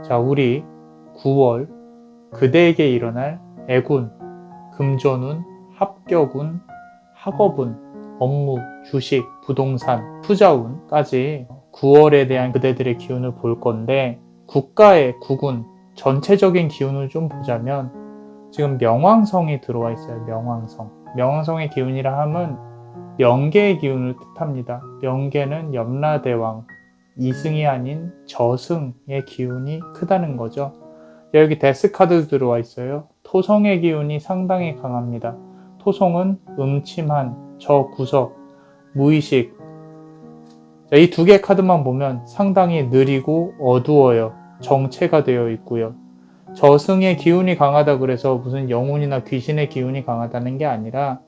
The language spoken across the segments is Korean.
자, 우리 9월 그대에게 일어날 애군, 금전운, 합격운, 학업운, 업무, 주식, 부동산, 투자운까지 9월에 대한 그대들의 기운을 볼 건데, 국가의 국운, 전체적인 기운을 좀 보자면 지금 명왕성이 들어와 있어요. 명왕성. 명왕성의 기운이라 함은 명계의 기운을 뜻합니다. 명계는 염라대왕, 이승이 아닌 저승의 기운이 크다는 거죠. 여기 데스카드 들어와 있어요. 토성의 기운이 상당히 강합니다. 토성은 음침한, 저구석, 무의식. 이 두 개 카드만 보면 상당히 느리고 어두워요. 정체가 되어 있고요. 저승의 기운이 강하다 그래서 무슨 영혼이나 귀신의 기운이 강하다는 게 아니라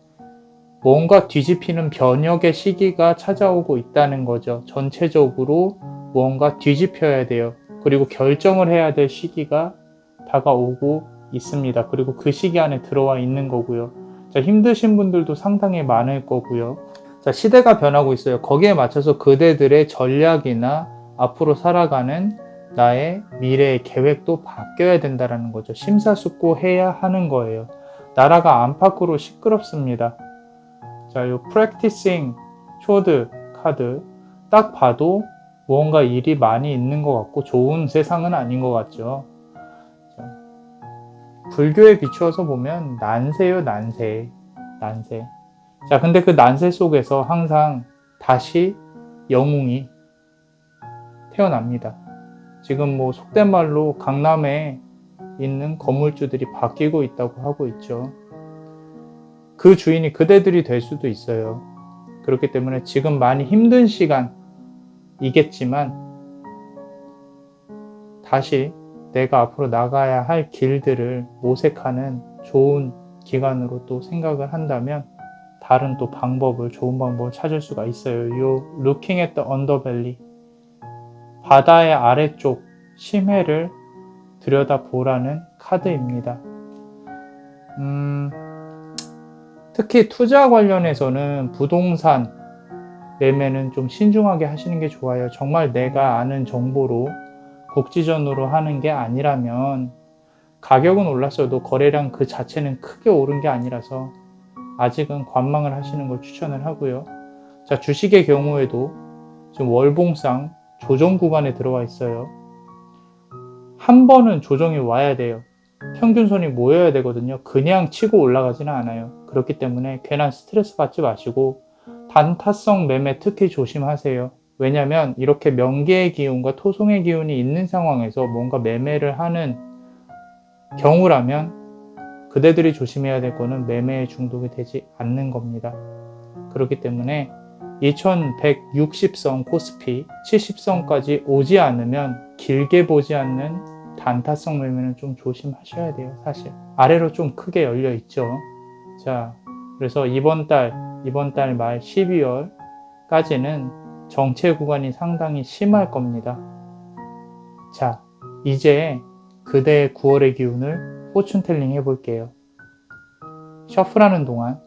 뭔가 뒤집히는 변혁의 시기가 찾아오고 있다는 거죠. 전체적으로 뭔가 뒤집혀야 돼요. 그리고 결정을 해야 될 시기가 다가오고 있습니다. 그리고 그 시기 안에 들어와 있는 거고요. 자, 힘드신 분들도 상당히 많을 거고요. 자, 시대가 변하고 있어요. 거기에 맞춰서 그대들의 전략이나 앞으로 살아가는 나의 미래의 계획도 바뀌어야 된다는 거죠. 심사숙고해야 하는 거예요. 나라가 안팎으로 시끄럽습니다. 자, 이 practicing 쇼드 카드 딱 봐도 무언가 일이 많이 있는 것 같고 좋은 세상은 아닌 것 같죠. 자, 불교에 비추어서 보면 난세요, 난세. 자, 근데 그 난세 속에서 항상 다시 영웅이 태어납니다. 지금 뭐 속된 말로 강남에 있는 건물주들이 바뀌고 있다고 하고 있죠. 그 주인이 그대들이 될 수도 있어요. 그렇기 때문에 지금 많이 힘든 시간이겠지만 다시 내가 앞으로 나가야 할 길들을 모색하는 좋은 기간으로 또 생각을 한다면 다른 또 방법을, 좋은 방법을 찾을 수가 있어요. 요 Looking at the Underbelly, 바다의 아래쪽 심해를 들여다보라는 카드입니다. 특히 투자 관련해서는 부동산 매매는 좀 신중하게 하시는 게 좋아요. 정말 내가 아는 정보로 국지전으로 하는 게 아니라면 가격은 올랐어도 거래량 그 자체는 크게 오른 게 아니라서 아직은 관망을 하시는 걸 추천을 하고요. 자, 주식의 경우에도 지금 월봉상 조정 구간에 들어와 있어요. 한 번은 조정이 와야 돼요. 평균선이 모여야 되거든요. 그냥 치고 올라가지는 않아요. 그렇기 때문에 괜한 스트레스 받지 마시고 단타성 매매 특히 조심하세요. 왜냐면 이렇게 명계의 기운과 토성의 기운이 있는 상황에서 뭔가 매매를 하는 경우라면 그대들이 조심해야 될 거는 매매에 중독이 되지 않는 겁니다. 그렇기 때문에 2160선 코스피 70선까지 오지 않으면 길게 보지 않는 단타성 매매는 좀 조심하셔야 돼요. 사실 아래로 좀 크게 열려 있죠. 자, 그래서 이번 달 말 12월까지는 정체 구간이 상당히 심할 겁니다. 자, 이제 그대의 9월의 기운을 포춘텔링 해볼게요. 셔플하는 동안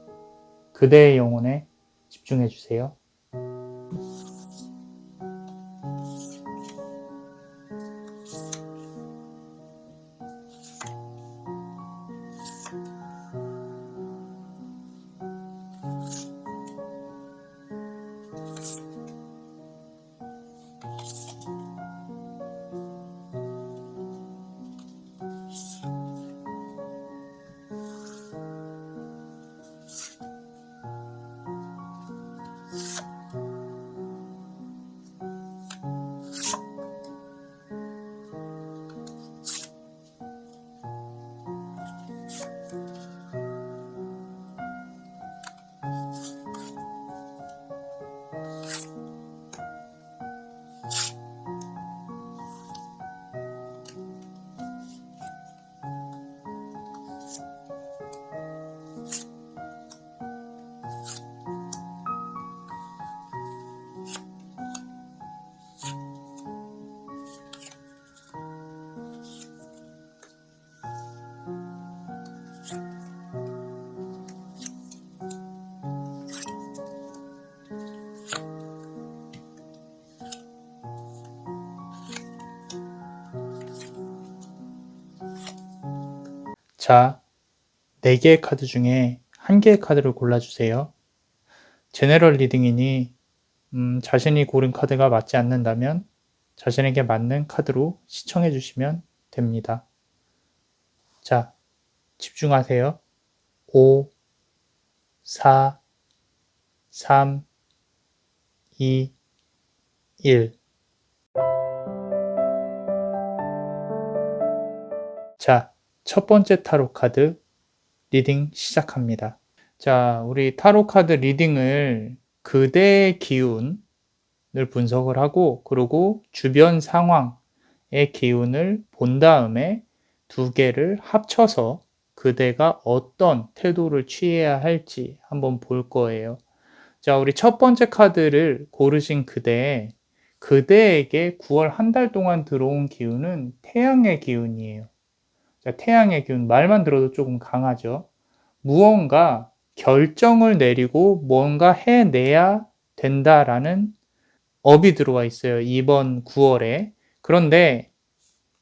그대의 영혼에 집중해주세요. 자, 4개의 카드 중에 1개의 카드를 골라주세요. 제너럴 리딩이니 자신이 고른 카드가 맞지 않는다면 자신에게 맞는 카드로 시청해 주시면 됩니다. 자, 집중하세요. 5, 4, 3, 2, 1. 자, 첫 번째 타로 카드 리딩 시작합니다. 자, 우리 타로 카드 리딩을 그대의 기운을 분석을 하고 그리고 주변 상황의 기운을 본 다음에 2개를 합쳐서 그대가 어떤 태도를 취해야 할지 한번 볼 거예요. 자, 우리 첫 번째 카드를 고르신 그대에게 9월 한 달 동안 들어온 기운은 태양의 기운이에요. 자, 태양의 기운, 말만 들어도 조금 강하죠. 무언가 결정을 내리고 뭔가 해내야 된다라는 업이 들어와 있어요. 이번 9월에. 그런데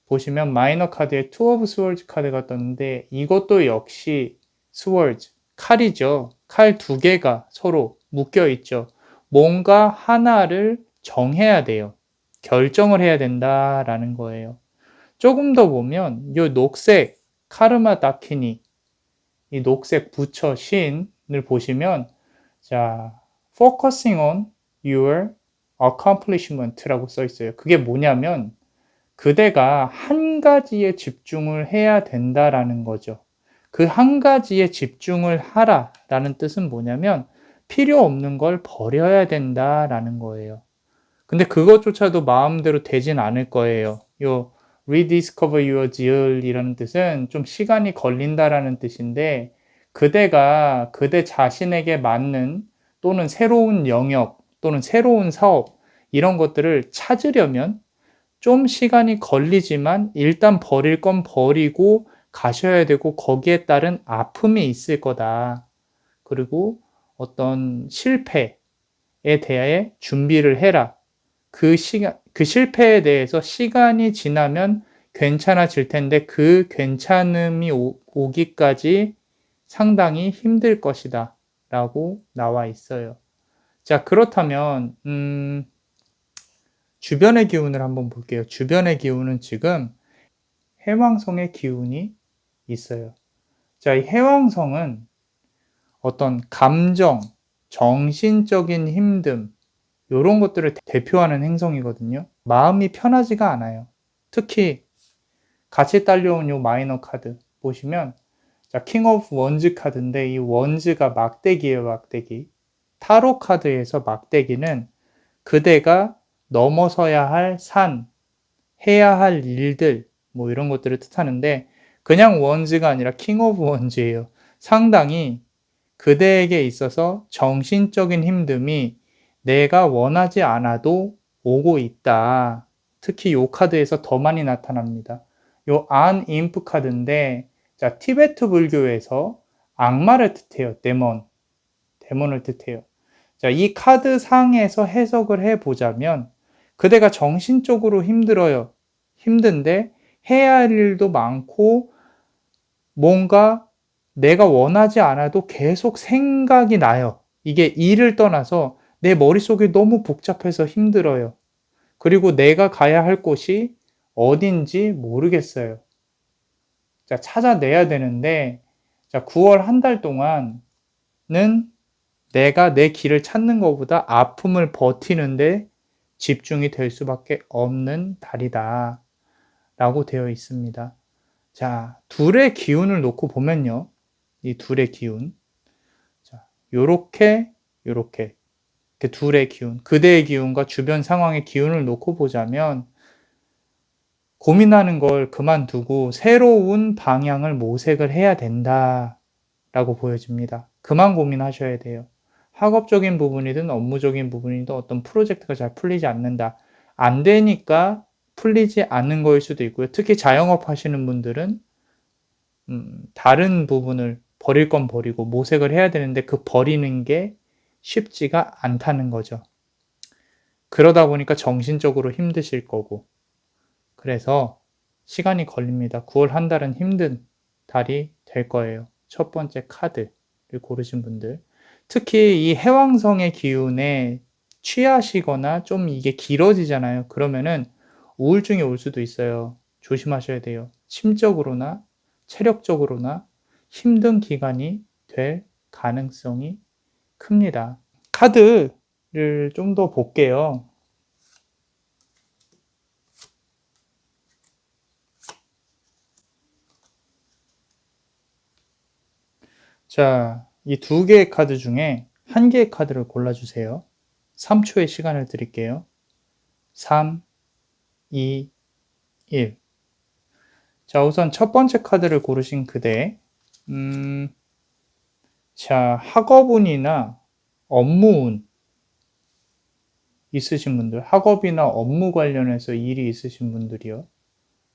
보시면 마이너 카드에 투 오브 스월즈 카드가 떴는데 이것도 역시 스월즈, 칼이죠. 칼 2개가 서로 묶여 있죠. 뭔가 하나를 정해야 돼요. 결정을 해야 된다라는 거예요. 조금 더 보면 이 녹색 카르마 다키니, 이 녹색 부처 신을 보시면 자, focusing on your accomplishment라고 써 있어요. 그게 뭐냐면 그대가 한 가지에 집중을 해야 된다라는 거죠. 그 한 가지에 집중을 하라라는 뜻은 뭐냐면 필요 없는 걸 버려야 된다라는 거예요. 근데 그것조차도 마음대로 되진 않을 거예요. 요 rediscover your zeal이라는 뜻은 좀 시간이 걸린다라는 뜻인데 그대가 그대 자신에게 맞는 또는 새로운 영역 또는 새로운 사업 이런 것들을 찾으려면 좀 시간이 걸리지만 일단 버릴 건 버리고 가셔야 되고 거기에 따른 아픔이 있을 거다. 그리고 어떤 실패에 대해 준비를 해라. 그 실패에 대해서 시간이 지나면 괜찮아질 텐데 그 괜찮음이 오기까지 상당히 힘들 것이다. 라고 나와 있어요. 자, 그렇다면, 주변의 기운을 한번 볼게요. 주변의 기운은 지금 해왕성의 기운이 있어요. 자, 이 해왕성은 어떤 감정, 정신적인 힘듦, 이런 것들을 대표하는 행성이거든요. 마음이 편하지가 않아요. 특히 같이 딸려온 요 마이너 카드 보시면 자, 킹 오브 원즈 카드인데 이 원즈가 막대기예요, 막대기. 타로 카드에서 막대기는 그대가 넘어서야 할 산, 해야 할 일들, 뭐 이런 것들을 뜻하는데 그냥 원즈가 아니라 킹 오브 원즈예요. 상당히 그대에게 있어서 정신적인 힘듦이 내가 원하지 않아도 오고 있다. 특히 이 카드에서 더 많이 나타납니다. 요 안 임프 카드인데 자, 티베트 불교에서 악마를 뜻해요. 데몬을 뜻해요. 자, 이 카드 상에서 해석을 해보자면 그대가 정신적으로 힘들어요. 힘든데 해야 할 일도 많고 뭔가 내가 원하지 않아도 계속 생각이 나요. 이게 일을 떠나서 내 머릿속이 너무 복잡해서 힘들어요. 그리고 내가 가야 할 곳이 어딘지 모르겠어요. 자, 찾아내야 되는데, 자, 9월 한 달 동안은 내가 내 길을 찾는 것보다 아픔을 버티는데 집중이 될 수밖에 없는 달이다. 라고 되어 있습니다. 자, 둘의 기운을 놓고 보면요. 이 둘의 기운. 자, 요렇게 둘의 기운, 그대의 기운과 주변 상황의 기운을 놓고 보자면 고민하는 걸 그만두고 새로운 방향을 모색을 해야 된다라고 보여집니다. 그만 고민하셔야 돼요. 학업적인 부분이든 업무적인 부분이든 어떤 프로젝트가 잘 풀리지 않는다. 안 되니까 풀리지 않는 거일 수도 있고요. 특히 자영업 하시는 분들은 다른 부분을 버릴 건 버리고 모색을 해야 되는데 그 버리는 게 쉽지가 않다는 거죠. 그러다 보니까 정신적으로 힘드실 거고 그래서 시간이 걸립니다. 9월 한 달은 힘든 달이 될 거예요. 첫 번째 카드를 고르신 분들. 특히 이 해왕성의 기운에 취하시거나 좀 이게 길어지잖아요. 그러면은 우울증이 올 수도 있어요. 조심하셔야 돼요. 심적으로나 체력적으로나 힘든 기간이 될 가능성이 큽니다. 카드를 좀 더 볼게요. 자, 이 두 개의 카드 중에 한 개의 카드를 골라주세요. 3초의 시간을 드릴게요. 3, 2, 1. 자, 우선 첫 번째 카드를 고르신 그대. 자, 학업운이나 업무운 있으신 분들, 학업이나 업무 관련해서 일이 있으신 분들이요.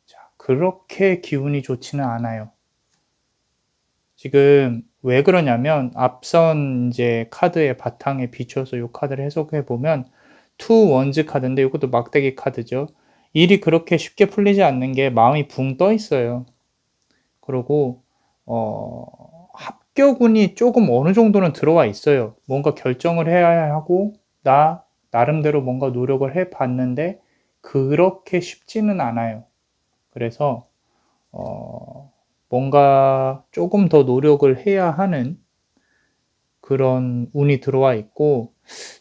자, 그렇게 기운이 좋지는 않아요. 지금 왜 그러냐면 앞선 이제 카드의 바탕에 비춰서 이 카드를 해석해 보면 투 원즈 카드인데 이것도 막대기 카드죠. 일이 그렇게 쉽게 풀리지 않는 게 마음이 붕 떠 있어요. 그리고 합격운이 조금 어느 정도는 들어와 있어요. 뭔가 결정을 해야 하고 나름대로 뭔가 노력을 해 봤는데 그렇게 쉽지는 않아요. 그래서 뭔가 조금 더 노력을 해야 하는 그런 운이 들어와 있고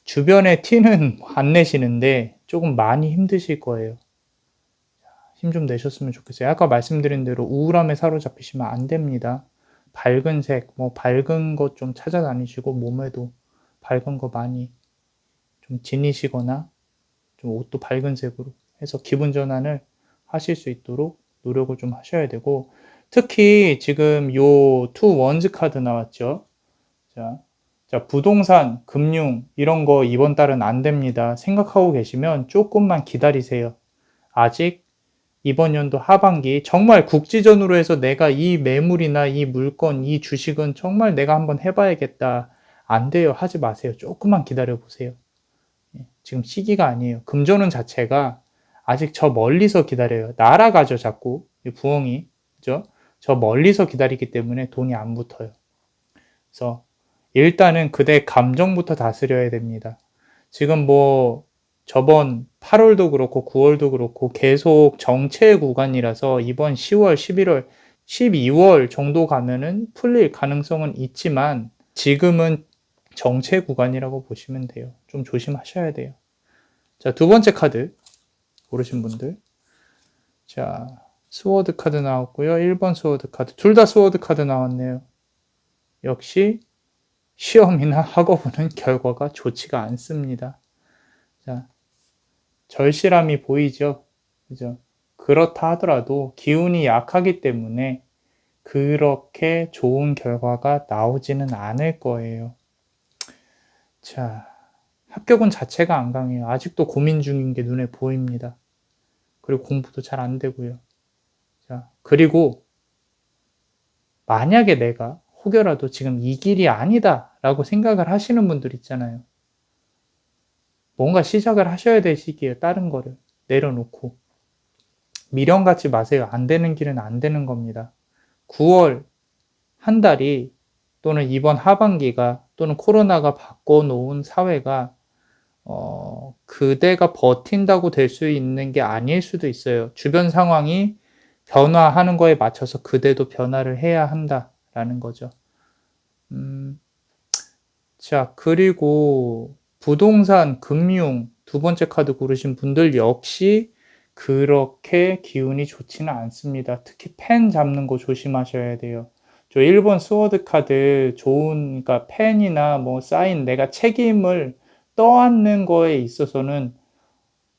주변에 티는 안 내시는데 조금 많이 힘드실 거예요. 힘 좀 내셨으면 좋겠어요. 아까 말씀드린 대로 우울함에 사로잡히시면 안 됩니다. 밝은 색, 뭐 밝은 것 좀 찾아다니시고 몸에도 밝은 거 많이 좀 지니시거나 좀 옷도 밝은 색으로 해서 기분 전환을 하실 수 있도록 노력을 좀 하셔야 되고 특히 지금 요 투 원즈 카드 나왔죠. 자, 부동산, 금융 이런 거 이번 달은 안 됩니다. 생각하고 계시면 조금만 기다리세요. 아직 이번 연도 하반기 정말 국지전으로 해서 내가 이 매물이나 이 물건, 이 주식은 정말 내가 한번 해봐야겠다. 안 돼요. 하지 마세요. 조금만 기다려 보세요. 지금 시기가 아니에요. 금전운 자체가 아직 저 멀리서 기다려요. 날아가죠, 자꾸. 부엉이. 그죠? 저 멀리서 기다리기 때문에 돈이 안 붙어요. 그래서 일단은 그대 감정부터 다스려야 됩니다. 지금 뭐 저번 8월도 그렇고 9월도 그렇고 계속 정체 구간이라서 이번 10월, 11월, 12월 정도 가면은 풀릴 가능성은 있지만 지금은 정체 구간이라고 보시면 돼요. 좀 조심하셔야 돼요. 자, 두 번째 카드 고르신 분들. 자, 스워드 카드 나왔고요. 1번 스워드 카드. 둘 다 스워드 카드 나왔네요. 역시 시험이나 학업은 결과가 좋지가 않습니다. 자, 절실함이 보이죠? 그죠? 그렇다 하더라도 기운이 약하기 때문에 그렇게 좋은 결과가 나오지는 않을 거예요. 자, 합격은 자체가 안 강해요. 아직도 고민 중인 게 눈에 보입니다. 그리고 공부도 잘 안 되고요. 자, 그리고 만약에 내가 혹여라도 지금 이 길이 아니다 라고 생각을 하시는 분들 있잖아요. 뭔가 시작을 하셔야 될 시기에 다른 거를 내려놓고 미련 갖지 마세요. 안 되는 길은 안 되는 겁니다. 9월 한 달이 또는 이번 하반기가 또는 코로나가 바꿔놓은 사회가 그대가 버틴다고 될 수 있는 게 아닐 수도 있어요. 주변 상황이 변화하는 거에 맞춰서 그대도 변화를 해야 한다라는 거죠. 자, 그리고 부동산, 금융 두 번째 카드 고르신 분들 역시 그렇게 기운이 좋지는 않습니다. 특히 펜 잡는 거 조심하셔야 돼요. 저 1번 스워드 카드 좋은, 그러니까 펜이나 뭐 사인, 내가 책임을 떠안는 거에 있어서는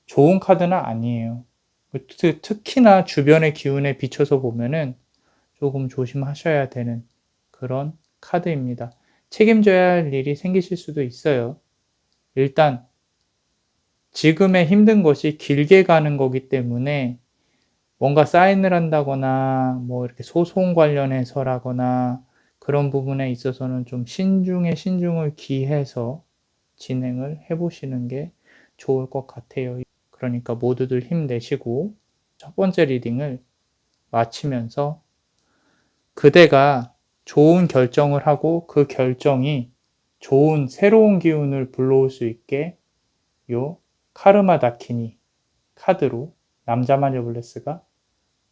좋은 카드는 아니에요. 특히나 주변의 기운에 비춰서 보면은 조금 조심하셔야 되는 그런 카드입니다. 책임져야 할 일이 생기실 수도 있어요. 일단 지금의 힘든 것이 길게 가는 거기 때문에 뭔가 사인을 한다거나 뭐 이렇게 소송 관련해서라거나 그런 부분에 있어서는 좀 신중에 신중을 기해서 진행을 해보시는 게 좋을 것 같아요. 그러니까 모두들 힘내시고 첫 번째 리딩을 마치면서 그대가 좋은 결정을 하고 그 결정이 좋은 새로운 기운을 불러올 수 있게 요 카르마 다키니 카드로 남자마녀 블레스가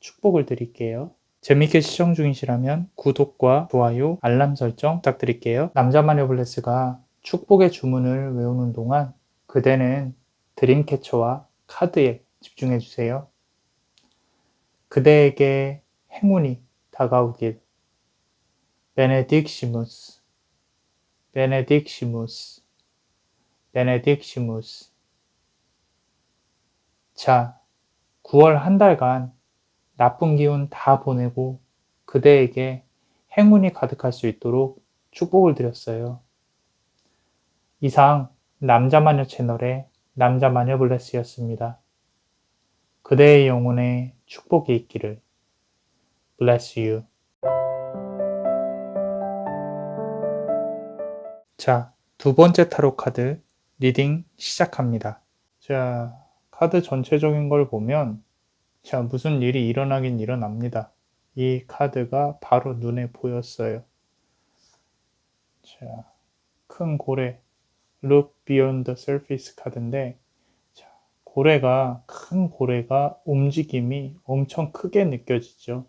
축복을 드릴게요. 재밌게 시청 중이시라면 구독과 좋아요, 알람 설정 부탁드릴게요. 남자마녀 블레스가 축복의 주문을 외우는 동안 그대는 드림캐쳐와 카드에 집중해 주세요. 그대에게 행운이 다가오길. 베네딕시무스, 베네딕시무스, 베네딕시무스. 자, 9월 한 달간 나쁜 기운 다 보내고 그대에게 행운이 가득할 수 있도록 축복을 드렸어요. 이상 남자마녀 채널의 남자마녀 블레스였습니다. 그대의 영혼에 축복이 있기를. Bless you. 자, 두 번째 타로 카드 리딩 시작합니다. 자, 카드 전체적인 걸 보면 자, 무슨 일이 일어나긴 일어납니다. 이 카드가 바로 눈에 보였어요. 자, 큰 고래 Look Beyond the Surface 카드인데 자, 큰 고래가 움직임이 엄청 크게 느껴지죠.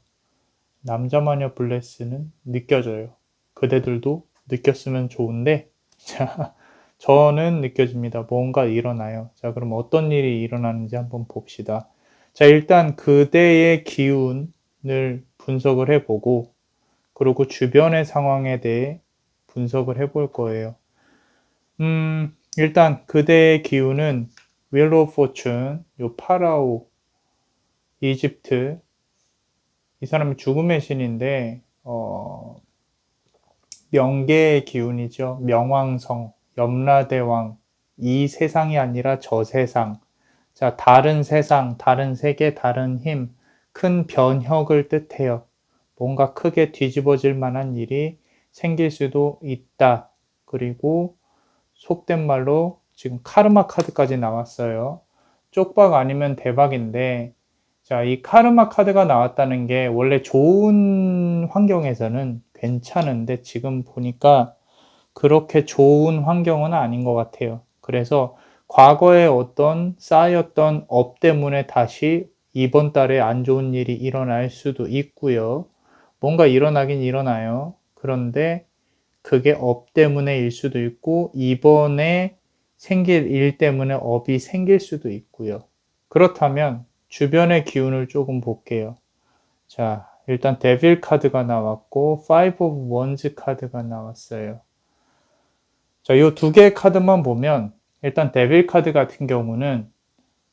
남자마녀 블레스는 느껴져요. 그대들도 느꼈으면 좋은데 자, 저는 느껴집니다. 뭔가 일어나요. 자, 그럼 어떤 일이 일어나는지 한번 봅시다. 자, 일단 그대의 기운을 분석을 해보고 그리고 주변의 상황에 대해 분석을 해볼 거예요. 일단 그대의 기운은 Wheel of Fortune, 요 파라오, 이집트, 이 사람이 죽음의 신인데 명계의 기운이죠. 명왕성, 염라대왕, 이 세상이 아니라 저 세상. 자, 다른 세상, 다른 세계, 다른 힘, 큰 변혁을 뜻해요. 뭔가 크게 뒤집어질 만한 일이 생길 수도 있다. 그리고 속된 말로 지금 카르마 카드까지 나왔어요. 쪽박 아니면 대박인데 자, 이 카르마 카드가 나왔다는 게 원래 좋은 환경에서는 괜찮은데 지금 보니까 그렇게 좋은 환경은 아닌 것 같아요. 그래서 과거에 어떤 쌓였던 업 때문에 다시 이번 달에 안 좋은 일이 일어날 수도 있고요. 뭔가 일어나긴 일어나요. 그런데 그게 업 때문에일 수도 있고 이번에 생길 일 때문에 업이 생길 수도 있고요. 그렇다면 주변의 기운을 조금 볼게요. 자, 일단 데빌 카드가 나왔고 Five of Wands 카드가 나왔어요. 자, 이 두 개의 카드만 보면 일단 데빌 카드 같은 경우는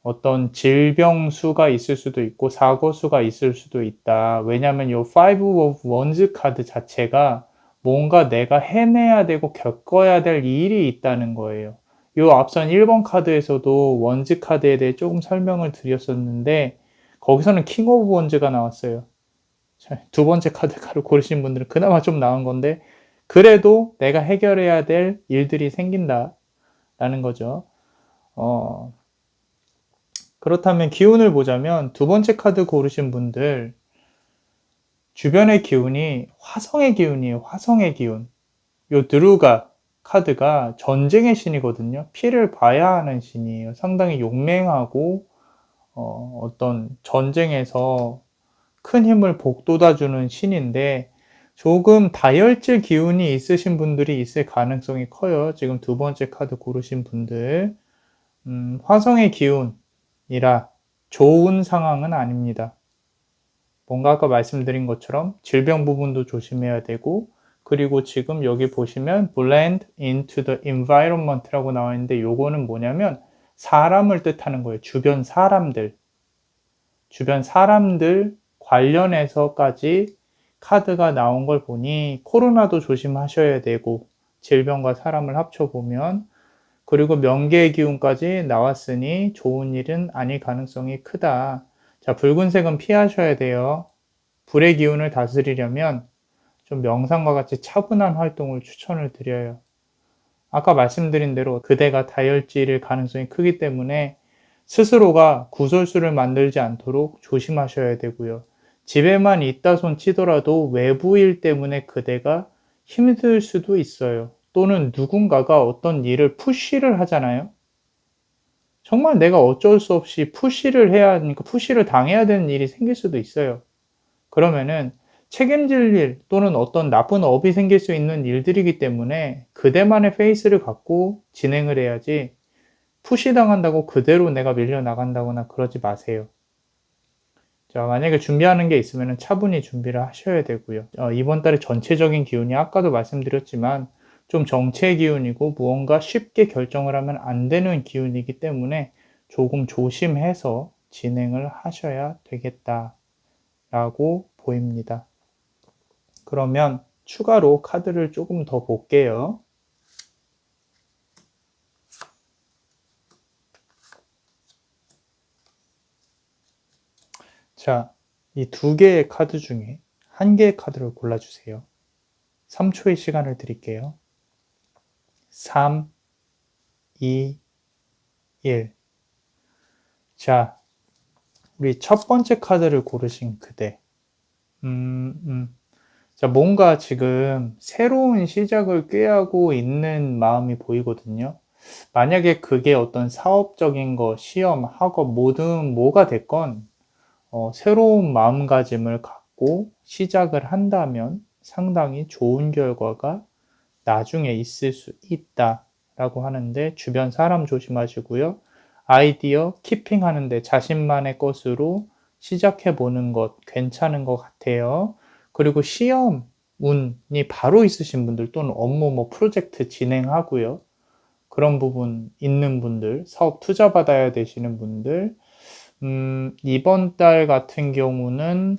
어떤 질병수가 있을 수도 있고 사고수가 있을 수도 있다. 왜냐하면 이 Five of Wands 카드 자체가 뭔가 내가 해내야 되고 겪어야 될 일이 있다는 거예요. 이 앞선 1번 카드에서도 원즈 카드에 대해 조금 설명을 드렸었는데 거기서는 킹 오브 원즈가 나왔어요. 두 번째 카드를 고르신 분들은 그나마 좀 나은 건데 그래도 내가 해결해야 될 일들이 생긴다라는 거죠. 그렇다면 기운을 보자면 두 번째 카드 고르신 분들 주변의 기운이 화성의 기운이에요. 화성의 기운. 요 드루가 카드가 전쟁의 신이거든요. 피를 봐야 하는 신이에요. 상당히 용맹하고 어떤 전쟁에서 큰 힘을 복돋아주는 신인데 조금 다혈질 기운이 있으신 분들이 있을 가능성이 커요. 지금 두 번째 카드 고르신 분들 화성의 기운이라 좋은 상황은 아닙니다. 뭔가 아까 말씀드린 것처럼 질병 부분도 조심해야 되고 그리고 지금 여기 보시면 blend into the environment라고 나와 있는데 요거는 뭐냐면 사람을 뜻하는 거예요. 주변 사람들 관련해서까지 카드가 나온 걸 보니 코로나도 조심하셔야 되고 질병과 사람을 합쳐보면 그리고 명계의 기운까지 나왔으니 좋은 일은 아닐 가능성이 크다. 자, 붉은색은 피하셔야 돼요. 불의 기운을 다스리려면 좀 명상과 같이 차분한 활동을 추천을 드려요. 아까 말씀드린 대로 그대가 다혈질일 가능성이 크기 때문에 스스로가 구설수를 만들지 않도록 조심하셔야 되고요. 집에만 있다 손 치더라도 외부 일 때문에 그대가 힘들 수도 있어요. 또는 누군가가 어떤 일을 푸시를 하잖아요. 정말 내가 어쩔 수 없이 푸시를 해야 하니까 푸시를 당해야 되는 일이 생길 수도 있어요. 그러면은 책임질 일 또는 어떤 나쁜 업이 생길 수 있는 일들이기 때문에 그대만의 페이스를 갖고 진행을 해야지 푸시당한다고 그대로 내가 밀려나간다거나 그러지 마세요. 자, 만약에 준비하는 게 있으면 차분히 준비를 하셔야 되고요. 이번 달의 전체적인 기운이 아까도 말씀드렸지만 좀 정체 기운이고 무언가 쉽게 결정을 하면 안 되는 기운이기 때문에 조금 조심해서 진행을 하셔야 되겠다라고 보입니다. 그러면 추가로 카드를 조금 더 볼게요. 자, 이 두 개의 카드 중에 한 개의 카드를 골라주세요. 3초의 시간을 드릴게요. 3, 2, 1. 자, 우리 첫 번째 카드를 고르신 그대. 자, 뭔가 지금 새로운 시작을 꾀하고 있는 마음이 보이거든요. 만약에 그게 어떤 사업적인 거, 시험, 학업, 뭐든 뭐가 됐건 새로운 마음가짐을 갖고 시작을 한다면 상당히 좋은 결과가 나중에 있을 수 있다라고 하는데 주변 사람 조심하시고요. 아이디어 키핑 하는데 자신만의 것으로 시작해 보는 것 괜찮은 것 같아요. 그리고 시험 운이 바로 있으신 분들 또는 업무 프로젝트 진행하고요. 그런 부분 있는 분들, 사업 투자 받아야 되시는 분들, 이번 달 같은 경우는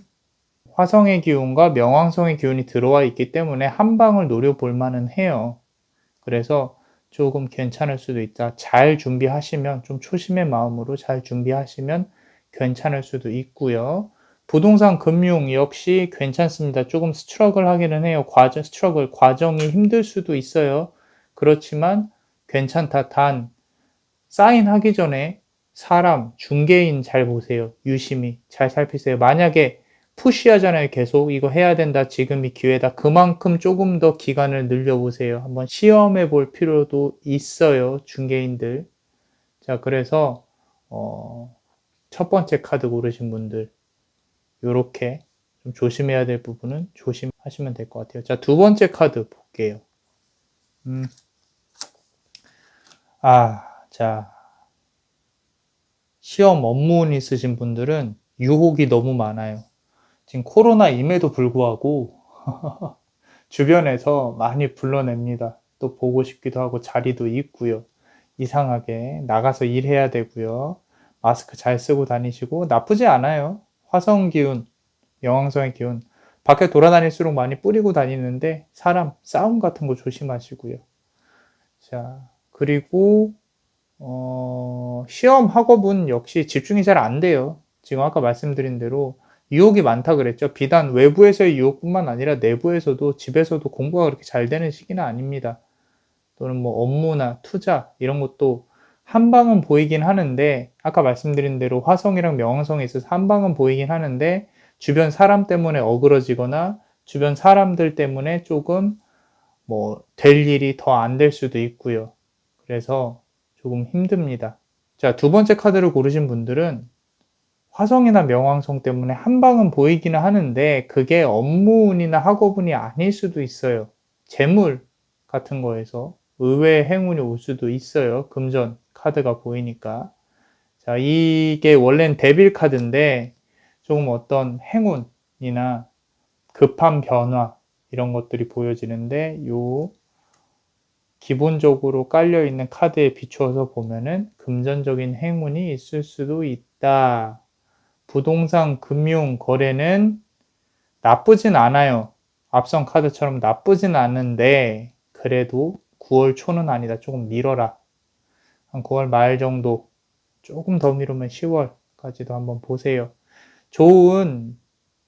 화성의 기운과 명왕성의 기운이 들어와 있기 때문에 한 방을 노려볼 만은 해요. 그래서 조금 괜찮을 수도 있다. 잘 준비하시면, 좀 초심의 마음으로 잘 준비하시면 괜찮을 수도 있고요. 부동산 금융 역시 괜찮습니다. 조금 스트러글 하기는 해요. 과정이 힘들 수도 있어요. 그렇지만 괜찮다. 단, 사인하기 전에 사람, 중개인 잘 보세요. 유심히 잘 살피세요. 만약에 푸시하잖아요. 계속 이거 해야 된다. 지금이 기회다. 그만큼 조금 더 기간을 늘려보세요. 한번 시험해 볼 필요도 있어요. 중개인들. 자, 그래서 첫 번째 카드 고르신 분들 요렇게 좀 조심해야 될 부분은 조심하시면 될 것 같아요. 자, 두 번째 카드 볼게요. 자, 시험 업무운 있으신 분들은 유혹이 너무 많아요. 지금 코로나임에도 불구하고 주변에서 많이 불러냅니다. 또 보고 싶기도 하고 자리도 있고요. 이상하게 나가서 일해야 되고요. 마스크 잘 쓰고 다니시고 나쁘지 않아요. 화성 기운, 영왕성의 기운 밖에 돌아다닐수록 많이 뿌리고 다니는데 사람, 싸움 같은 거 조심하시고요. 자, 그리고 시험 학업은 역시 집중이 잘 안 돼요. 지금 아까 말씀드린 대로 유혹이 많다 그랬죠. 비단 외부에서의 유혹뿐만 아니라 내부에서도 집에서도 공부가 그렇게 잘 되는 시기는 아닙니다. 또는 뭐 업무나 투자 이런 것도 한 방은 보이긴 하는데 아까 말씀드린 대로 화성이랑 명왕성에 있어서 한 방은 보이긴 하는데 주변 사람 때문에 어그러지거나 주변 사람들 때문에 조금 뭐 될 일이 더 안 될 수도 있고요. 그래서 조금 힘듭니다. 자, 두 번째 카드를 고르신 분들은 화성이나 명왕성 때문에 한 방은 보이기는 하는데 그게 업무운이나 학업운이 아닐 수도 있어요. 재물 같은 거에서 의외의 행운이 올 수도 있어요. 금전 카드가 보이니까. 자, 이게 원래는 데빌 카드인데 조금 어떤 행운이나 급한 변화 이런 것들이 보여지는데 요 기본적으로 깔려있는 카드에 비추어서 보면은 금전적인 행운이 있을 수도 있다. 부동산 금융 거래는 나쁘진 않아요. 앞선 카드처럼 나쁘진 않은데 그래도 9월 초는 아니다. 조금 미뤄라. 한 9월 말 정도 조금 더 미루면 10월까지도 한번 보세요. 좋은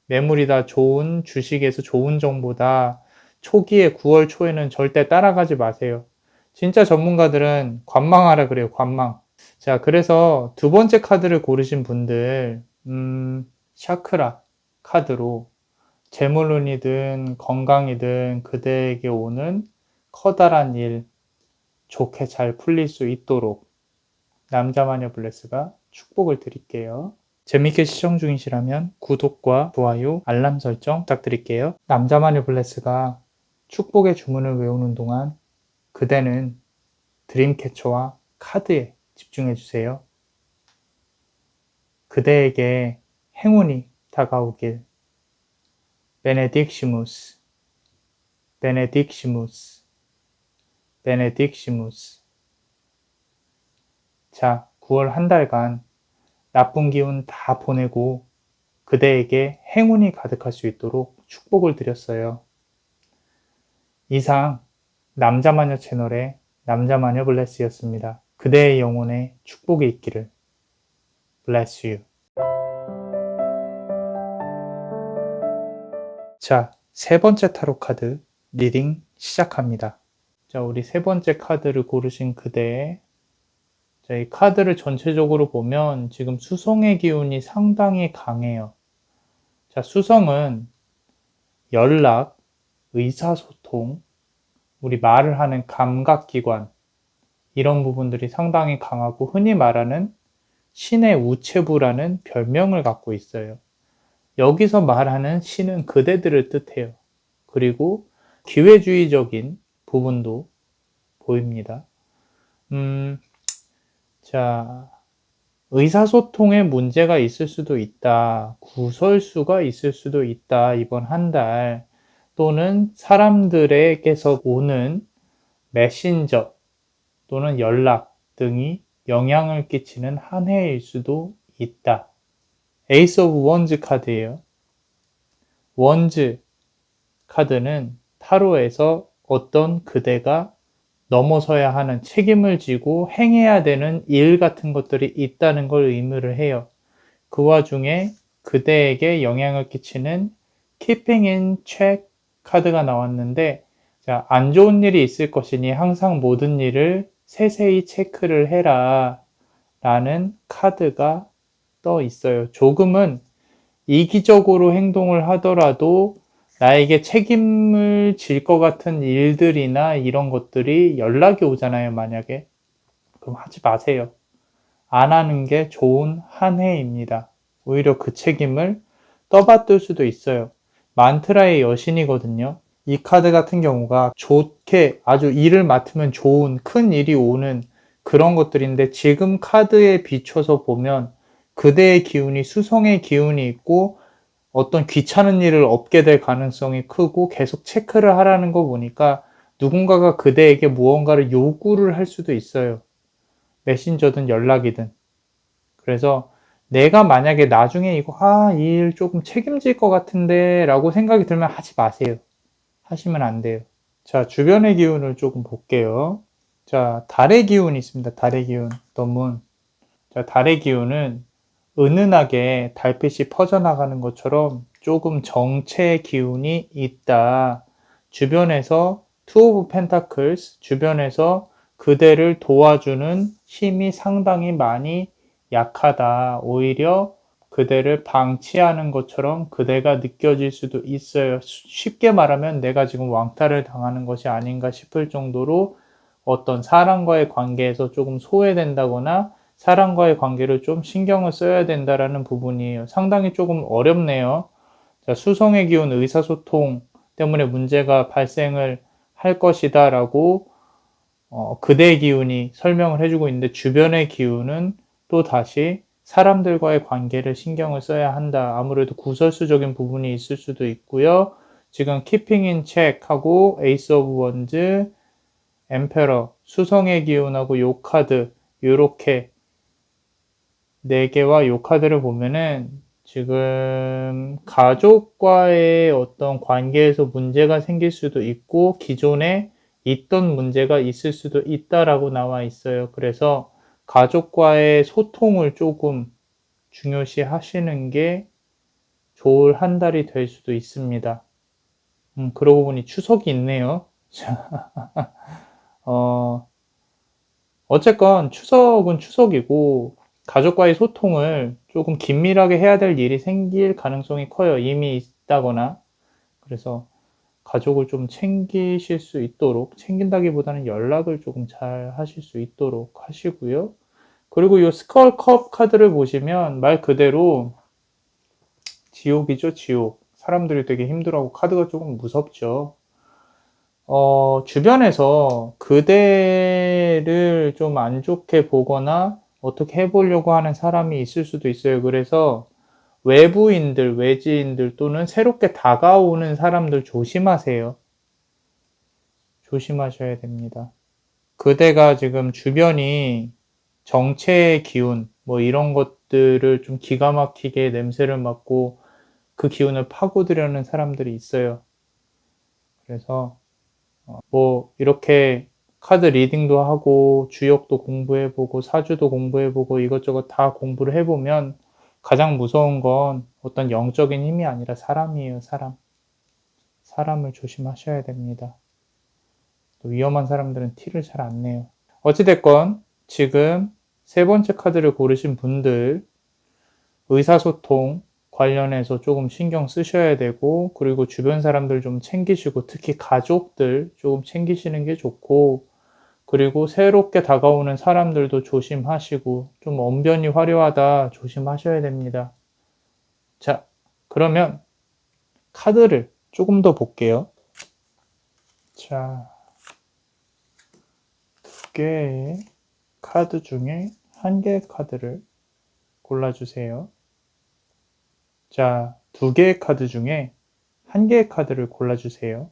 매물이다. 좋은 주식에서 좋은 정보다. 초기에 9월 초에는 절대 따라가지 마세요. 진짜 전문가들은 관망하라 그래요. 관망. 자, 그래서 두 번째 카드를 고르신 분들 샤크라 카드로 재물운이든 건강이든 그대에게 오는 커다란 일 좋게 잘 풀릴 수 있도록 남자마녀 블레스가 축복을 드릴게요. 재밌게 시청 중이시라면 구독과 좋아요, 알람 설정 부탁드릴게요. 남자마녀 블레스가 축복의 주문을 외우는 동안 그대는 드림캐쳐와 카드에 집중해 주세요. 그대에게 행운이 다가오길. 베네딕시무스, 베네딕시무스, 베네딕시무스. 자, 9월 한 달간 나쁜 기운 다 보내고 그대에게 행운이 가득할 수 있도록 축복을 드렸어요. 이상 남자마녀 채널의 남자마녀 블레스였습니다. 그대의 영혼에 축복이 있기를. Bless you. 자, 세 번째 타로 카드 리딩 시작합니다. 자, 우리 세 번째 카드를 고르신 그대의 자, 이 카드를 전체적으로 보면 지금 수성의 기운이 상당히 강해요. 자, 수성은 연락, 의사소통, 우리 말을 하는 감각기관 이런 부분들이 상당히 강하고 흔히 말하는 신의 우체부라는 별명을 갖고 있어요. 여기서 말하는 신은 그대들을 뜻해요. 그리고 기회주의적인 부분도 보입니다. 자, 의사소통에 문제가 있을 수도 있다. 구설수가 있을 수도 있다. 이번 한 달. 또는 사람들에게서 오는 메신저 또는 연락 등이 영향을 끼치는 한 해일 수도 있다. 에이스 오브 원즈 카드예요. 원즈 카드는 타로에서 어떤 그대가 넘어서야 하는 책임을 지고 행해야 되는 일 같은 것들이 있다는 걸 의미를 해요. 그 와중에 그대에게 영향을 끼치는 Keeping in check 카드가 나왔는데 자, 안 좋은 일이 있을 것이니 항상 모든 일을 세세히 체크를 해라 라는 카드가 떠 있어요. 조금은 이기적으로 행동을 하더라도 나에게 책임을 질 것 같은 일들이나 이런 것들이 연락이 오잖아요, 만약에. 그럼 하지 마세요. 안 하는 게 좋은 한 해입니다. 오히려 그 책임을 떠받들 수도 있어요. 만트라의 여신이거든요. 이 카드 같은 경우가 좋게 아주 일을 맡으면 좋은 큰 일이 오는 그런 것들인데 지금 카드에 비춰서 보면 그대의 기운이 수성의 기운이 있고 어떤 귀찮은 일을 얻게 될 가능성이 크고 계속 체크를 하라는 거 보니까 누군가가 그대에게 무언가를 요구를 할 수도 있어요. 메신저든 연락이든. 그래서 내가 만약에 나중에 이거 이 일 조금 책임질 것 같은데 라고 생각이 들면 하지 마세요. 하시면 안 돼요. 자, 주변의 기운을 조금 볼게요. 자, 달의 기운이 있습니다. 달의 기운. 더문. 자, 달의 기운은 은은하게 달빛이 퍼져나가는 것처럼 조금 정체의 기운이 있다. 주변에서 투 오브 펜타클스, 주변에서 그대를 도와주는 힘이 상당히 많이 약하다. 오히려 그대를 방치하는 것처럼 그대가 느껴질 수도 있어요. 쉽게 말하면 내가 지금 왕따를 당하는 것이 아닌가 싶을 정도로 어떤 사람과의 관계에서 조금 소외된다거나 사람과의 관계를 좀 신경을 써야 된다라는 부분이에요. 상당히 조금 어렵네요. 자, 수성의 기운 의사소통 때문에 문제가 발생을 할 것이다 라고 그대의 기운이 설명을 해주고 있는데 주변의 기운은 또 다시 사람들과의 관계를 신경을 써야 한다. 아무래도 구설수적인 부분이 있을 수도 있고요. 지금 Keeping in check 하고 에이스 오브 원즈, 엠페러, 수성의 기운하고 요 카드 요렇게 4개와 요 카드를 보면은 지금 가족과의 어떤 관계에서 문제가 생길 수도 있고 기존에 있던 문제가 있을 수도 있다라고 나와 있어요. 그래서 가족과의 소통을 조금 중요시 하시는 게 좋을 한 달이 될 수도 있습니다. 그러고 보니 추석이 있네요. 어쨌건 추석은 추석이고 가족과의 소통을 조금 긴밀하게 해야 될 일이 생길 가능성이 커요. 이미 있다거나. 그래서 가족을 좀 챙기실 수 있도록, 챙긴다기보다는 연락을 조금 잘 하실 수 있도록 하시고요. 그리고 이 스컬컵 카드를 보시면 말 그대로 지옥이죠, 지옥. 사람들이 되게 힘들어하고 카드가 조금 무섭죠. 주변에서 그대를 좀 안 좋게 보거나 어떻게 해보려고 하는 사람이 있을 수도 있어요. 그래서 외부인들, 외지인들 또는 새롭게 다가오는 사람들 조심하세요. 조심하셔야 됩니다. 그대가 지금 주변이 정체의 기운, 뭐 이런 것들을 좀 기가 막히게 냄새를 맡고 그 기운을 파고들려는 사람들이 있어요. 그래서 뭐 이렇게 카드 리딩도 하고 주역도 공부해보고 사주도 공부해보고 이것저것 다 공부를 해보면 가장 무서운 건 어떤 영적인 힘이 아니라 사람이에요. 사람. 사람을 조심하셔야 됩니다. 또 위험한 사람들은 티를 잘 안 내요. 어찌됐건 지금 세 번째 카드를 고르신 분들 의사소통 관련해서 조금 신경 쓰셔야 되고, 그리고 주변 사람들 좀 챙기시고, 특히 가족들 조금 챙기시는 게 좋고, 그리고 새롭게 다가오는 사람들도 조심하시고, 좀 언변이 화려하다 조심하셔야 됩니다. 자, 그러면 카드를 조금 더 볼게요. 자, 두 개의 카드 중에 한 개의 카드를 골라주세요. 자, 두 개의 카드 중에 한 개의 카드를 골라주세요.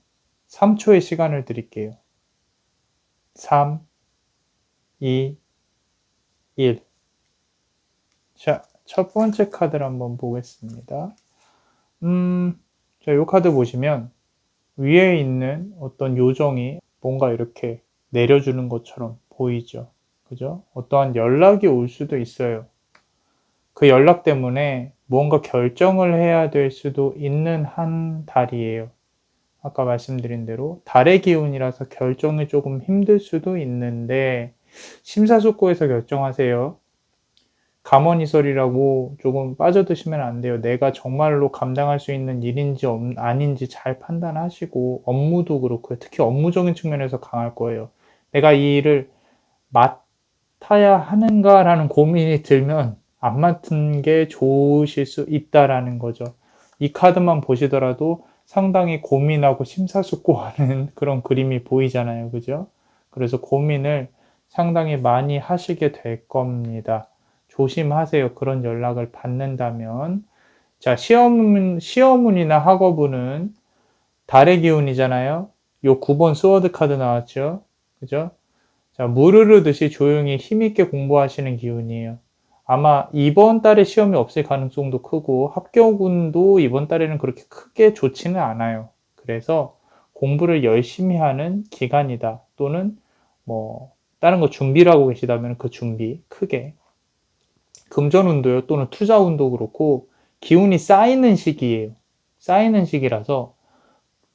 3초의 시간을 드릴게요. 3, 2, 1. 자, 첫 번째 카드를 한번 보겠습니다. 자, 이 카드 보시면 위에 있는 어떤 요정이 뭔가 이렇게 내려주는 것처럼 보이죠. 그죠? 어떠한 연락이 올 수도 있어요. 그 연락 때문에 무언가 결정을 해야 될 수도 있는 한 달이에요. 아까 말씀드린 대로 달의 기운이라서 결정이 조금 힘들 수도 있는데 심사숙고해서 결정하세요. 감언이설이라고 조금 빠져드시면 안 돼요. 내가 정말로 감당할 수 있는 일인지 아닌지 잘 판단하시고, 업무도 그렇고요. 특히 업무적인 측면에서 강할 거예요. 내가 이 일을 맡아야 하는가라는 고민이 들면 안 맡은 게 좋으실 수 있다라는 거죠. 이 카드만 보시더라도 상당히 고민하고 심사숙고하는 그런 그림이 보이잖아요. 그죠? 그래서 고민을 상당히 많이 하시게 될 겁니다. 조심하세요. 그런 연락을 받는다면. 자, 시어문이나 학어부는 달의 기운이잖아요. 요 9번 스워드 카드 나왔죠. 그죠? 자, 물 흐르듯이 조용히 힘있게 공부하시는 기운이에요. 아마 이번 달에 시험이 없을 가능성도 크고 합격운도 이번 달에는 그렇게 크게 좋지는 않아요. 그래서 공부를 열심히 하는 기간이다. 또는 뭐 다른 거 준비를 하고 계시다면 그 준비 크게. 금전운도요. 또는 투자운도 그렇고 기운이 쌓이는 시기예요. 쌓이는 시기라서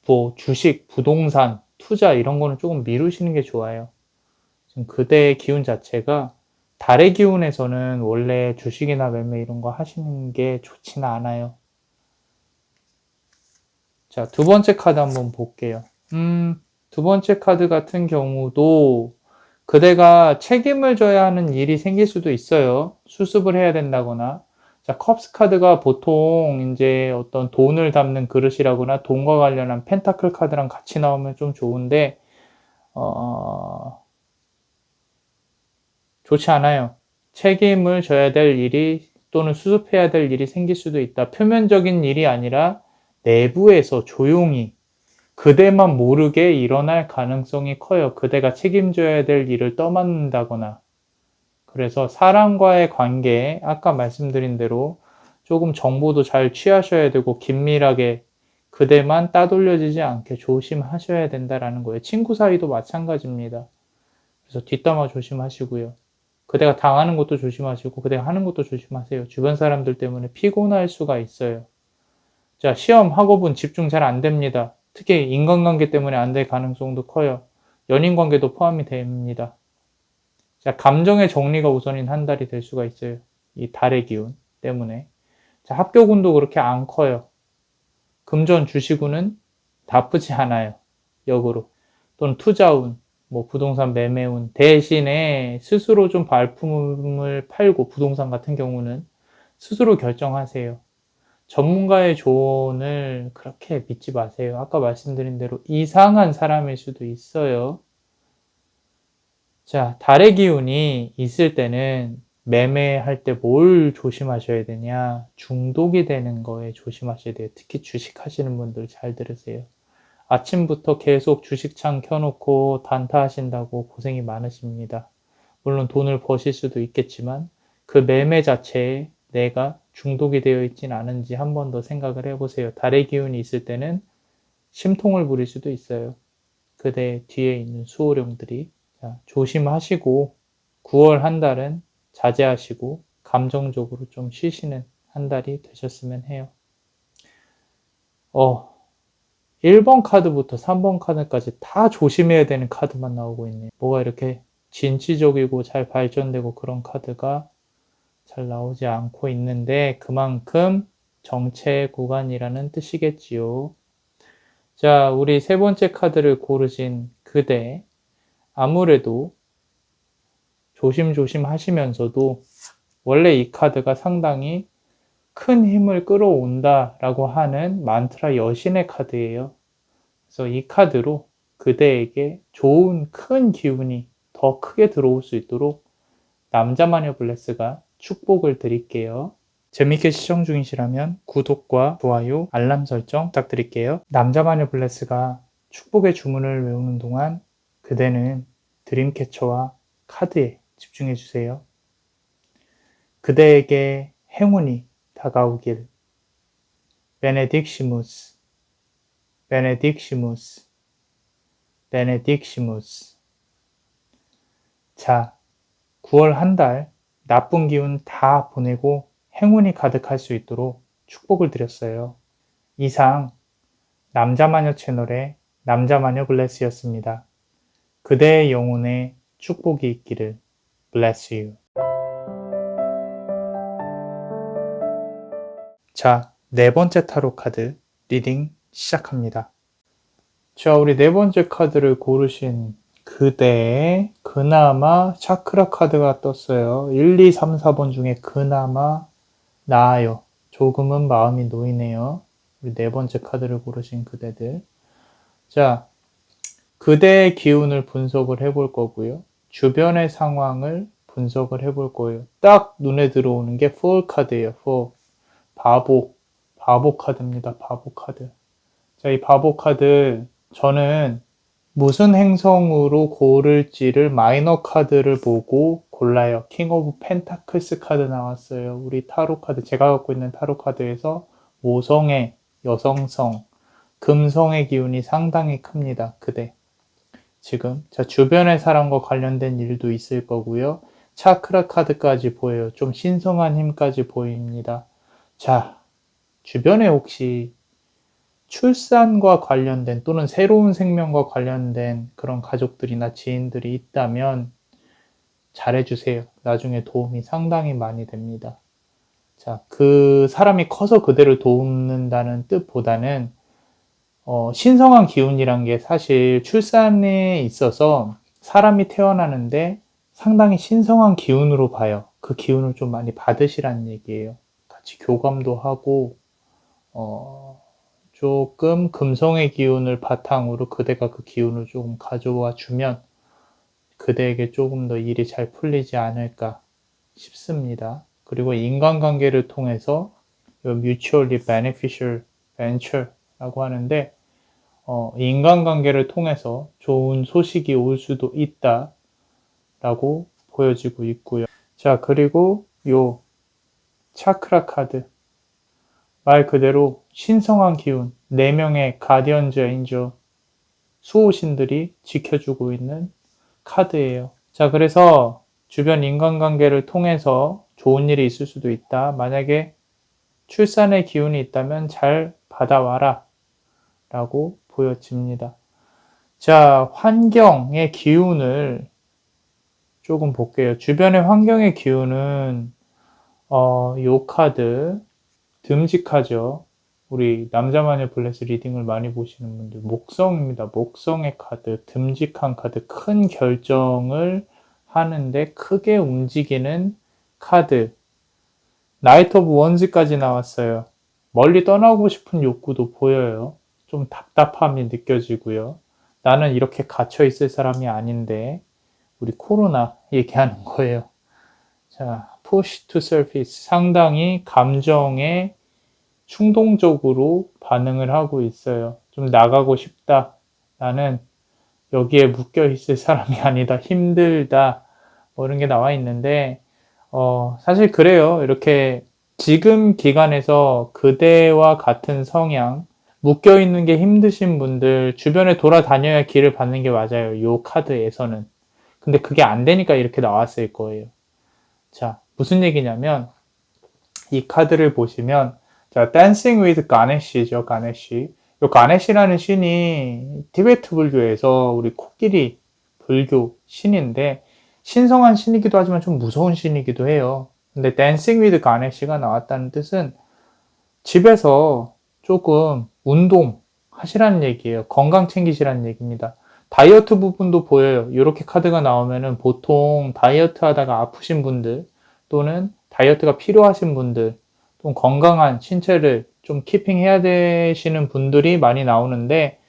뭐 주식, 부동산, 투자 이런 거는 조금 미루시는 게 좋아요. 지금 그대의 기운 자체가 달의 기운에서는 원래 주식이나 매매 이런 거 하시는 게 좋지는 않아요. 자, 두 번째 카드 한번 볼게요. 두 번째 카드 같은 경우도 그대가 책임을 져야 하는 일이 생길 수도 있어요. 수습을 해야 된다거나. 자, 컵스 카드가 보통 이제 어떤 돈을 담는 그릇이라거나 돈과 관련한 펜타클 카드랑 같이 나오면 좀 좋은데, 좋지 않아요. 책임을 져야 될 일이 또는 수습해야 될 일이 생길 수도 있다. 표면적인 일이 아니라 내부에서 조용히 그대만 모르게 일어날 가능성이 커요. 그대가 책임져야 될 일을 떠맡는다거나. 그래서 사람과의 관계에 아까 말씀드린 대로 조금 정보도 잘 취하셔야 되고 긴밀하게 그대만 따돌려지지 않게 조심하셔야 된다라는 거예요. 친구 사이도 마찬가지입니다. 그래서 뒷담화 조심하시고요. 그대가 당하는 것도 조심하시고 그대가 하는 것도 조심하세요. 주변 사람들 때문에 피곤할 수가 있어요. 자, 시험, 학업은 집중 잘 안 됩니다. 특히 인간관계 때문에 안 될 가능성도 커요. 연인관계도 포함이 됩니다. 자, 감정의 정리가 우선인 한 달이 될 수가 있어요. 이 달의 기운. 때문에. 자, 합격운도 그렇게 안 커요. 금전 주식운은 나쁘지 않아요. 역으로. 또는 투자운, 뭐 부동산 매매운 대신에 스스로 좀 발품을 팔고 부동산 같은 경우는 스스로 결정하세요. 전문가의 조언을 그렇게 믿지 마세요. 아까 말씀드린 대로 이상한 사람일 수도 있어요. 자, 달의 기운이 있을 때는 매매할 때 뭘 조심하셔야 되냐? 중독이 되는 거에 조심하셔야 돼요. 특히 주식 하시는 분들 잘 들으세요. 아침부터 계속 주식창 켜놓고 단타 하신다고 고생이 많으십니다. 물론 돈을 버실 수도 있겠지만 그 매매 자체에 내가 중독이 되어 있진 않은지 한 번 더 생각을 해보세요. 달의 기운이 있을 때는 심통을 부릴 수도 있어요. 그대 뒤에 있는 수호령들이. 자, 조심하시고 9월 한 달은 자제하시고 감정적으로 좀 쉬시는 한 달이 되셨으면 해요. 1번 카드부터 3번 카드까지 다 조심해야 되는 카드만 나오고 있네요. 뭐가 이렇게 진취적이고 잘 발전되고 그런 카드가 잘 나오지 않고 있는데 그만큼 정체 구간이라는 뜻이겠지요. 자, 우리 세 번째 카드를 고르신 그대, 아무래도 조심조심 하시면서도 원래 이 카드가 상당히 큰 힘을 끌어온다라고 하는 만트라 여신의 카드예요. 그래서 이 카드로 그대에게 좋은 큰 기운이 더 크게 들어올 수 있도록 남자마녀 블레스가 축복을 드릴게요. 재밌게 시청 중이시라면 구독과 좋아요, 알람 설정 부탁드릴게요. 남자마녀 블레스가 축복의 주문을 외우는 동안 그대는 드림캐쳐와 카드에 집중해 주세요. 그대에게 행운이 다가오길. 베네딕시무스, 베네딕시무스, 베네딕시무스. 자, 9월 한 달 나쁜 기운 다 보내고 행운이 가득할 수 있도록 축복을 드렸어요. 이상 남자마녀 채널의 남자마녀 블레스였습니다. 그대의 영혼에 축복이 있기를. Bless you. 자, 네 번째 타로 카드 리딩 시작합니다. 자, 우리 네 번째 카드를 고르신 그대의 그나마 차크라 카드가 떴어요. 1, 2, 3, 4번 중에 그나마 나아요. 조금은 마음이 놓이네요. 우리 네 번째 카드를 고르신 그대들. 자, 그대의 기운을 분석을 해볼 거고요. 주변의 상황을 분석을 해볼 거예요. 딱 눈에 들어오는 게 Fool 카드예요. Fool. 바보 카드입니다. 바보 카드. 자, 이 바보 카드 저는 무슨 행성으로 고를지를 마이너 카드를 보고 골라요. 킹 오브 펜타클스 카드 나왔어요. 우리 타로 카드, 제가 갖고 있는 타로 카드에서 모성의 여성성, 금성의 기운이 상당히 큽니다. 그대. 지금 자, 주변의 사람과 관련된 일도 있을 거고요. 차크라 카드까지 보여요. 좀 신성한 힘까지 보입니다. 자, 주변에 혹시 출산과 관련된 또는 새로운 생명과 관련된 그런 가족들이나 지인들이 있다면 잘해주세요. 나중에 도움이 상당히 많이 됩니다. 자, 그 사람이 커서 그대를 돕는다는 뜻보다는 신성한 기운이란 게 사실 출산에 있어서 사람이 태어나는데 상당히 신성한 기운으로 봐요. 그 기운을 좀 많이 받으시라는 얘기예요. 같이 교감도 하고 조금 금성의 기운을 바탕으로 그대가 그 기운을 조금 가져와 주면 그대에게 조금 더 일이 잘 풀리지 않을까 싶습니다. 그리고 인간관계를 통해서 mutually beneficial venture라고 하는데 인간관계를 통해서 좋은 소식이 올 수도 있다라고 보여지고 있고요. 자, 그리고 요 차크라 카드 말 그대로 신성한 기운, 4명의 가디언즈 엔저 수호신들이 지켜주고 있는 카드예요. 자, 그래서 주변 인간관계를 통해서 좋은 일이 있을 수도 있다. 만약에 출산의 기운이 있다면 잘 받아와라 라고 보여집니다. 자, 환경의 기운을 조금 볼게요. 주변의 환경의 기운은 요 카드 듬직하죠. 우리 남자마녀 블레스 리딩을 많이 보시는 분들 목성입니다. 목성의 카드, 듬직한 카드, 큰 결정을 하는데 크게 움직이는 카드. 나이트 오브 원즈까지 나왔어요. 멀리 떠나고 싶은 욕구도 보여요. 좀 답답함이 느껴지고요. 나는 이렇게 갇혀 있을 사람이 아닌데 우리 코로나 얘기하는 거예요. 자, push to surface. 상당히 감정에 충동적으로 반응을 하고 있어요. 좀 나가고 싶다. 나는 여기에 묶여 있을 사람이 아니다. 힘들다. 뭐 이런 게 나와 있는데, 사실 그래요. 이렇게 지금 기간에서 그대와 같은 성향, 묶여 있는 게 힘드신 분들 주변에 돌아다녀야 길을 받는 게 맞아요. 요 카드에서는. 근데 그게 안 되니까 이렇게 나왔을 거예요. 자, 무슨 얘기냐면 이 카드를 보시면 자, Dancing with Ganesh죠. 가네시. 요 가네시라는 신이 티베트 불교에서 우리 코끼리 불교 신인데 신성한 신이기도 하지만 좀 무서운 신이기도 해요. 근데 Dancing with Ganesh가 나왔다는 뜻은 집에서 조금 운동 하시라는 얘기예요. 건강 챙기시라는 얘기입니다. 다이어트 부분도 보여요. 이렇게 카드가 나오면은 보통 다이어트 하다가 아프신 분들 또는 다이어트가 필요하신 분들 좀 건강한 신체를 좀 키핑해야 되시는 분들이 많이 나오는데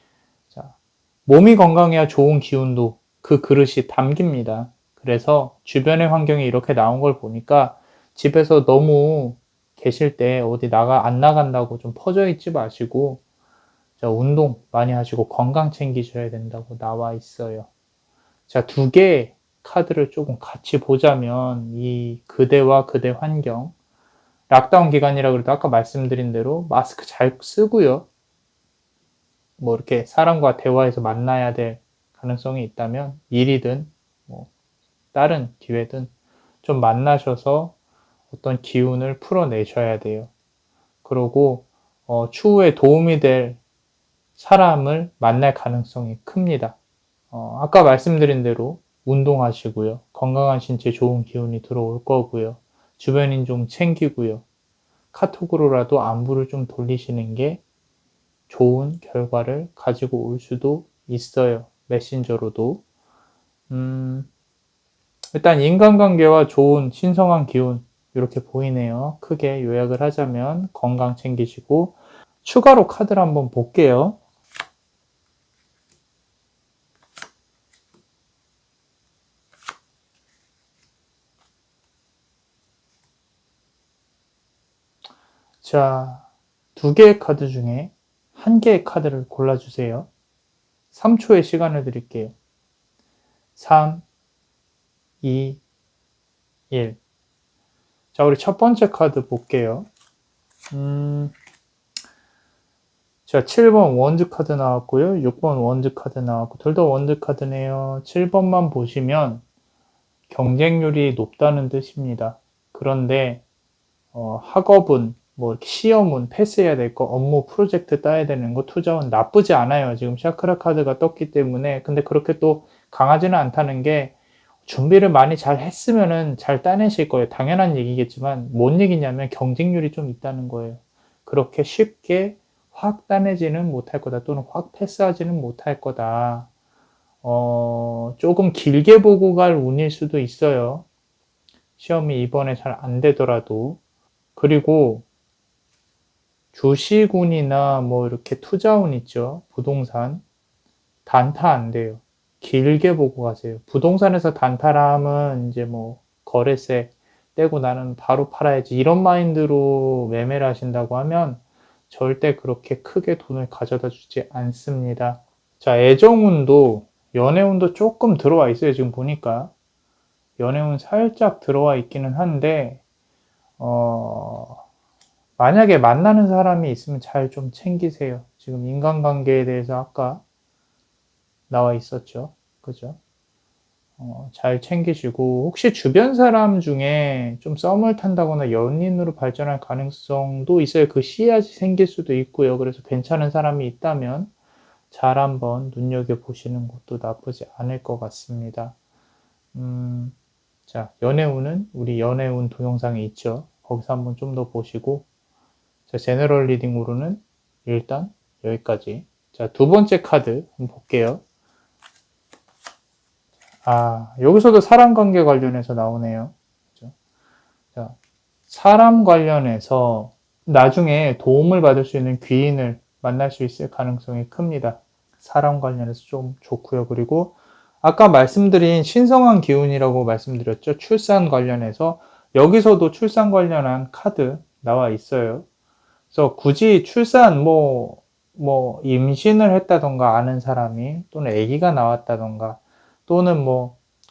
자, 몸이 건강해야 좋은 기운도 그 그릇이 담깁니다. 그래서 주변의 환경이 이렇게 나온 걸 보니까 집에서 너무 계실 때 어디 안 나간다고 좀 퍼져 있지 마시고 자, 운동 많이 하시고 건강 챙기셔야 된다고 나와 있어요. 자, 두 개의 카드를 조금 같이 보자면 이 그대와 그대 환경 락다운 기간이라 그래도 아까 말씀드린 대로 마스크 잘 쓰고요. 뭐 이렇게 사람과 대화해서 만나야 될 가능성이 있다면 일이든 뭐 다른 기회든 좀 만나셔서 어떤 기운을 풀어내셔야 돼요. 그리고 추후에 도움이 될 사람을 만날 가능성이 큽니다. 아까 말씀드린 대로 운동하시고요. 건강한 신체 좋은 기운이 들어올 거고요. 주변인 좀 챙기고요. 카톡으로라도 안부를 좀 돌리시는 게 좋은 결과를 가지고 올 수도 있어요. 메신저로도. 일단 인간관계와 좋은 신성한 기운 이렇게 보이네요. 크게 요약을 하자면 건강 챙기시고 추가로 카드를 한번 볼게요. 자, 두 개의 카드 중에 한 개의 카드를 골라주세요. 3초의 시간을 드릴게요. 3, 2, 1. 자, 우리 첫 번째 카드 볼게요. 자, 7번 원즈 카드 나왔고요. 6번 원즈 카드 나왔고, 둘 다 원즈 카드네요. 7번만 보시면 경쟁률이 높다는 뜻입니다. 그런데, 학업은, 뭐, 이렇게 시험은 패스해야 될 거, 업무 프로젝트 따야 되는 거, 투자은 나쁘지 않아요. 지금 샤크라 카드가 떴기 때문에. 근데 그렇게 또 강하지는 않다는 게, 준비를 많이 잘 했으면은 잘 따내실 거예요. 당연한 얘기겠지만, 뭔 얘기냐면 경쟁률이 좀 있다는 거예요. 그렇게 쉽게 확 따내지는 못할 거다 또는 확 패스하지는 못할 거다. 조금 길게 보고 갈 운일 수도 있어요. 시험이 이번에 잘 안 되더라도. 그리고 주식운이나 뭐 이렇게 투자운 있죠. 부동산. 단타 안 돼요. 길게 보고 가세요. 부동산에서 단타를 하면 이제 뭐 거래세 떼고 나는 바로 팔아야지 이런 마인드로 매매를 하신다고 하면 절대 그렇게 크게 돈을 가져다 주지 않습니다. 자, 애정운도 연애운도 조금 들어와 있어요. 지금 보니까 연애운 살짝 들어와 있기는 한데 만약에 만나는 사람이 있으면 잘 좀 챙기세요. 지금 인간관계에 대해서 아까 나와 있었죠. 그죠? 잘 챙기시고 혹시 주변 사람 중에 좀 썸을 탄다거나 연인으로 발전할 가능성도 있어요. 그 씨앗이 생길 수도 있고요. 그래서 괜찮은 사람이 있다면 잘 한번 눈여겨보시는 것도 나쁘지 않을 것 같습니다. 자, 연애운은 우리 연애운 동영상에 있죠. 거기서 한번 좀 더 보시고, 자, 제너럴 리딩으로는 일단 여기까지. 자, 두 번째 카드 한번 볼게요. 여기서도 사람 관계 관련해서 나오네요. 그죠? 자, 사람 관련해서 나중에 도움을 받을 수 있는 귀인을 만날 수 있을 가능성이 큽니다. 사람 관련해서 좀 좋고요. 그리고 아까 말씀드린 신성한 기운이라고 말씀드렸죠. 출산 관련해서 여기서도 출산 관련한 카드 나와 있어요. 그래서 굳이 출산 임신을 했다던가 아는 사람이 또는 아기가 나왔다던가 또는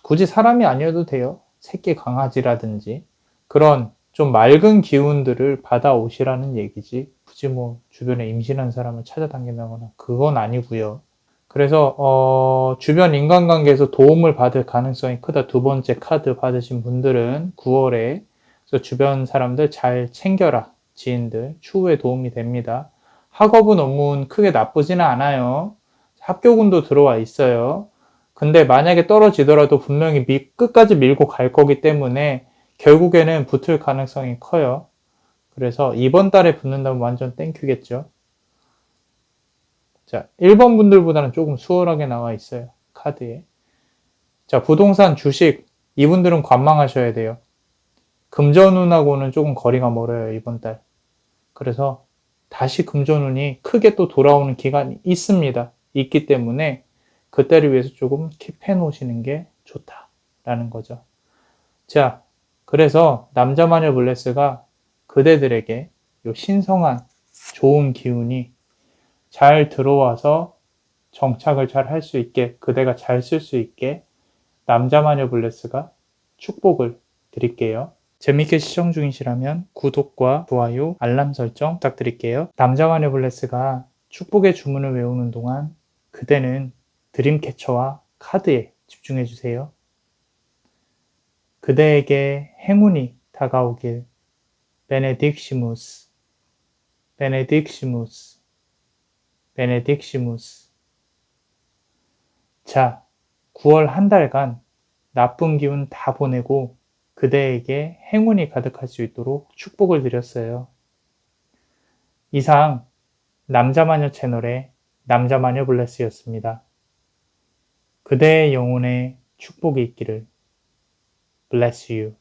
굳이 사람이 아니어도 돼요. 새끼 강아지라든지 그런 좀 맑은 기운들을 받아오시라는 얘기지 굳이 주변에 임신한 사람을 찾아다닌다거나 그건 아니고요. 그래서 주변 인간관계에서 도움을 받을 가능성이 크다. 두 번째 카드 받으신 분들은 9월에 그래서 주변 사람들 잘 챙겨라. 지인들 추후에 도움이 됩니다. 학업은 업무는 크게 나쁘지는 않아요. 합격운도 들어와 있어요. 근데 만약에 떨어지더라도 분명히 끝까지 밀고 갈 거기 때문에 결국에는 붙을 가능성이 커요. 그래서 이번 달에 붙는다면 완전 땡큐겠죠. 자, 1번 분들보다는 조금 수월하게 나와 있어요. 카드에. 자, 부동산, 주식 이분들은 관망하셔야 돼요. 금전운하고는 조금 거리가 멀어요. 이번 달. 그래서 다시 금전운이 크게 또 돌아오는 기간이 있습니다. 있기 때문에 그때를 위해서 조금 킵해 놓으시는 게 좋다라는 거죠. 자, 그래서 남자마녀 블레스가 그대들에게 요 신성한 좋은 기운이 잘 들어와서 정착을 잘 할 수 있게 그대가 잘 쓸 수 있게 남자마녀 블레스가 축복을 드릴게요. 재밌게 시청 중이시라면 구독과 좋아요, 알람 설정 부탁드릴게요. 남자마녀 블레스가 축복의 주문을 외우는 동안 그대는 드림캐쳐와 카드에 집중해주세요. 그대에게 행운이 다가오길. 베네딕시무스, 베네딕시무스, 베네딕시무스. 자, 9월 한 달간 나쁜 기운 다 보내고 그대에게 행운이 가득할 수 있도록 축복을 드렸어요. 이상 남자마녀 채널의 남자마녀 블레스였습니다. 그대의 영혼에 축복이 있기를. Bless you.